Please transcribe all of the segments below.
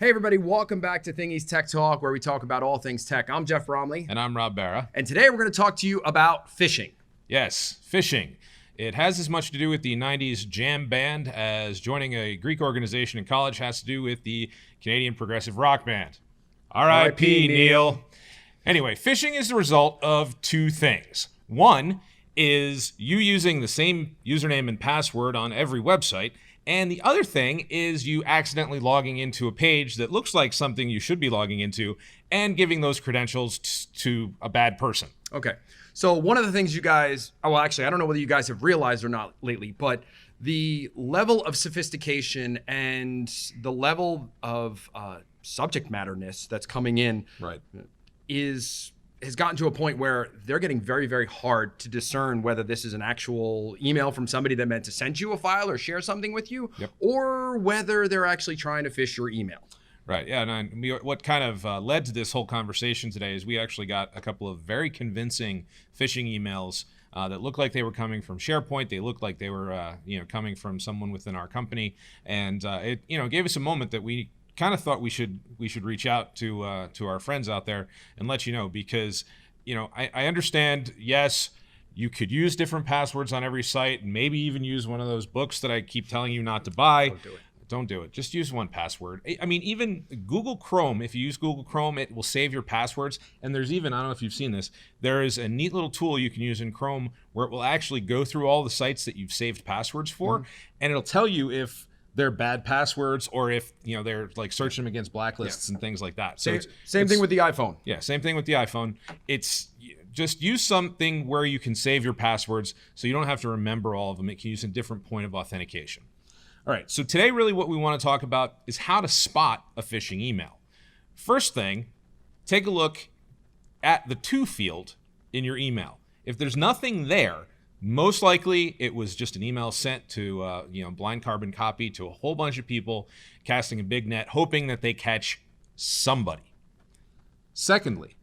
Hey everybody, welcome back to Thingee's Tech Talk, where we talk about all things tech. I'm Jeff Bromley. And I'm Rob Barra. And today we're going to talk to you about phishing. Yes, phishing. It has as much to do with the 90s jam band as joining a Greek organization in college has to do with the Canadian progressive rock band. R.I.P. Neil. Anyway, phishing is the result of two things. One is you using the same username and password on every website. And the other thing is you accidentally logging into a page that looks like something you should be logging into and giving those credentials to a bad person. Okay. So one of the things you guys, well, actually, I don't know whether you guys have realized or not lately, but the level of sophistication and the level of subject matterness that's coming in has gotten to a point where they're getting very, very hard to discern whether this is an actual email from somebody that meant to send you a file or share something with you, or whether they're actually trying to phish your email. Right. Yeah. And what kind of led to this whole conversation today is we actually got a couple of very convincing phishing emails that looked like they were coming from SharePoint. They looked like they were, coming from someone within our company, and it, gave us a moment that we kind of thought we should reach out to our friends out there and let you know, because I understand, yes, you could use different passwords on every site and maybe even use one of those books that I keep telling you not to buy. Don't do it. Just use one password. I mean, even Google Chrome, if you use Google Chrome, it will save your passwords. And there's even, I don't know if you've seen this, there is a neat little tool you can use in Chrome where it will actually go through all the sites that you've saved passwords for, and it'll tell you if they're bad passwords or if they're like searching them against blacklists and things like that. So same thing with the iPhone. Yeah, same thing with the iPhone. It's just use something where you can save your passwords so you don't have to remember all of them. It can use a different point of authentication. All right, so today really what we want to talk about is how to spot a phishing email. First thing, take a look at the to field in your email. If there's nothing there, most likely it was just an email sent to blind carbon copy to a whole bunch of people, casting a big net, hoping that they catch somebody. Secondly,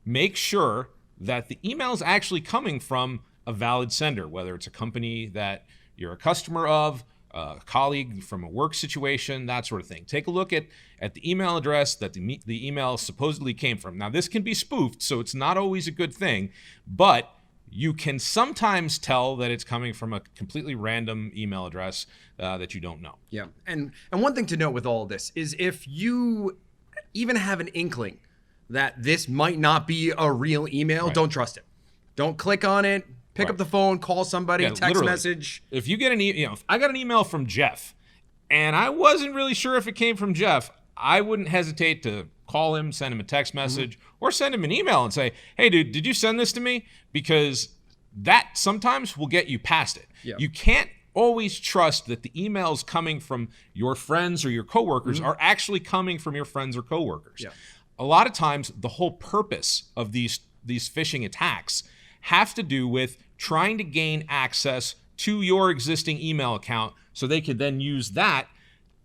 make sure that the email is actually coming from a valid sender, whether it's a company that you're a customer of, a colleague from a work situation, that sort of thing. Take a look at the email address that the email supposedly came from. Now, this can be spoofed, so it's not always a good thing, but you can sometimes tell that it's coming from a completely random email address that you don't know. Yeah, and one thing to note with all of this is if you even have an inkling that this might not be a real email, don't trust it. Don't click on it. Pick up the phone, call somebody, text message. If you get if I got an email from Jeff and I wasn't really sure if it came from Jeff, I wouldn't hesitate to call him, send him a text message, or send him an email and say, hey, dude, did you send this to me? Because that sometimes will get you past it. Yeah. You can't always trust that the emails coming from your friends or your coworkers are actually coming from your friends or coworkers. Yeah. A lot of times, the whole purpose of these phishing attacks have to do with trying to gain access to your existing email account so they could then use that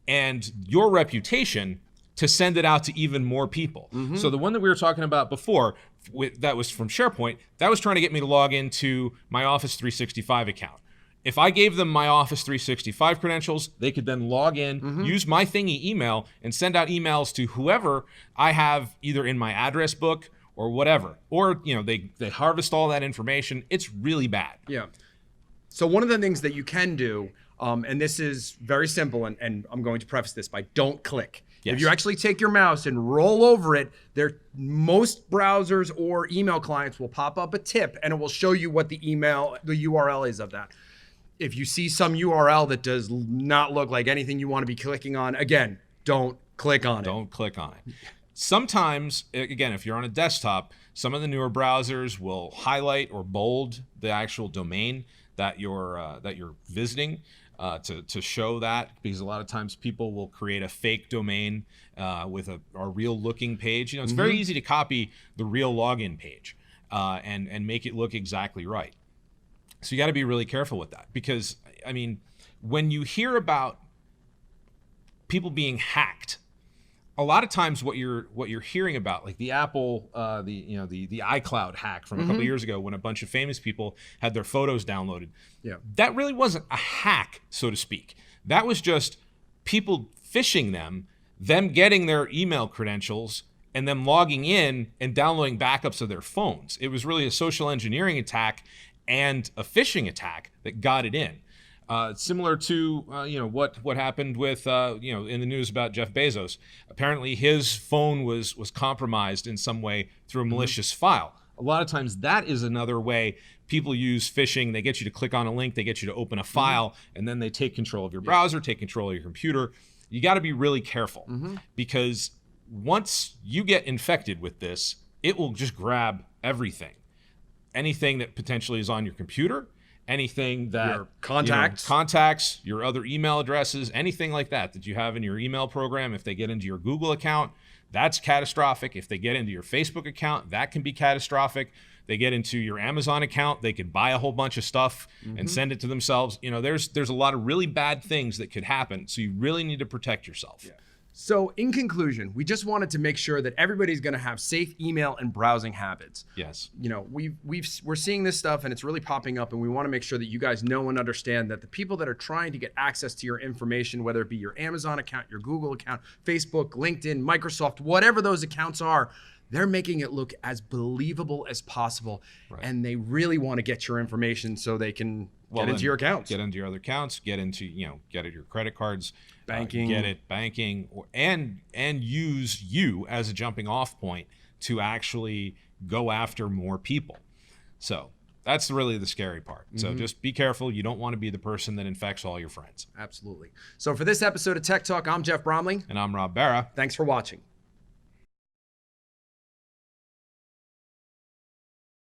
and your reputation to send it out to even more people. So the one that we were talking about before, that was from SharePoint, that was trying to get me to log into my Office 365 account. If I gave them my Office 365 credentials, they could then log in, use my Thingee email, and send out emails to whoever I have either in my address book or whatever. Or, they harvest all that information. It's really bad. Yeah. So one of the things that you can do, and this is very simple, and I'm going to preface this by don't click. Yes. If you actually take your mouse and roll over it, most browsers or email clients will pop up a tip and it will show you what the URL is of that. If you see some URL that does not look like anything you want to be clicking on, again, don't click on it. Don't click on it. Sometimes, again, if you're on a desktop, some of the newer browsers will highlight or bold the actual domain that you're visiting to show that, because a lot of times people will create a fake domain with a real looking page. It's very easy to copy the real login page and make it look exactly right. So you got to be really careful with that, because I mean, when you hear about people being hacked, a lot of times what you're hearing about, like the Apple, the iCloud hack from a couple of years ago, when a bunch of famous people had their photos downloaded. Yeah, that really wasn't a hack, so to speak. That was just people phishing them them getting their email credentials and them logging in and downloading backups of their phones. It was really a social engineering attack and a phishing attack that got it in. Similar to what happened with in the news about Jeff Bezos. Apparently his phone was compromised in some way through a malicious file. A lot of times that is another way people use phishing. They get you to click on a link, they get you to open a file, and then they take control of your browser, take control of your computer. You got to be really careful because once you get infected with this, it will just grab everything. Anything that potentially is on your computer, anything that your contacts, your other email addresses, anything like that you have in your email program. If they get into your Google account, that's catastrophic. If they get into your Facebook account, that can be catastrophic. They get into your Amazon account, they could buy a whole bunch of stuff and send it to themselves. There's a lot of really bad things that could happen. So you really need to protect yourself. Yeah. So in conclusion, we just wanted to make sure that everybody's going to have safe email and browsing habits. Yes. We're seeing this stuff and it's really popping up, and we want to make sure that you guys know and understand that the people that are trying to get access to your information, whether it be your Amazon account, your Google account, Facebook, LinkedIn, Microsoft, whatever those accounts are, they're making it look as believable as possible. Right. And they really want to get your information so they can get into your accounts. Get into your other accounts, get into, get at your credit cards, banking, and use you as a jumping off point to actually go after more people. So that's really the scary part. So just be careful. You don't want to be the person that infects all your friends. Absolutely. So for this episode of Tech Talk, I'm Jeff Bromley. And I'm Rob Barra. Thanks for watching.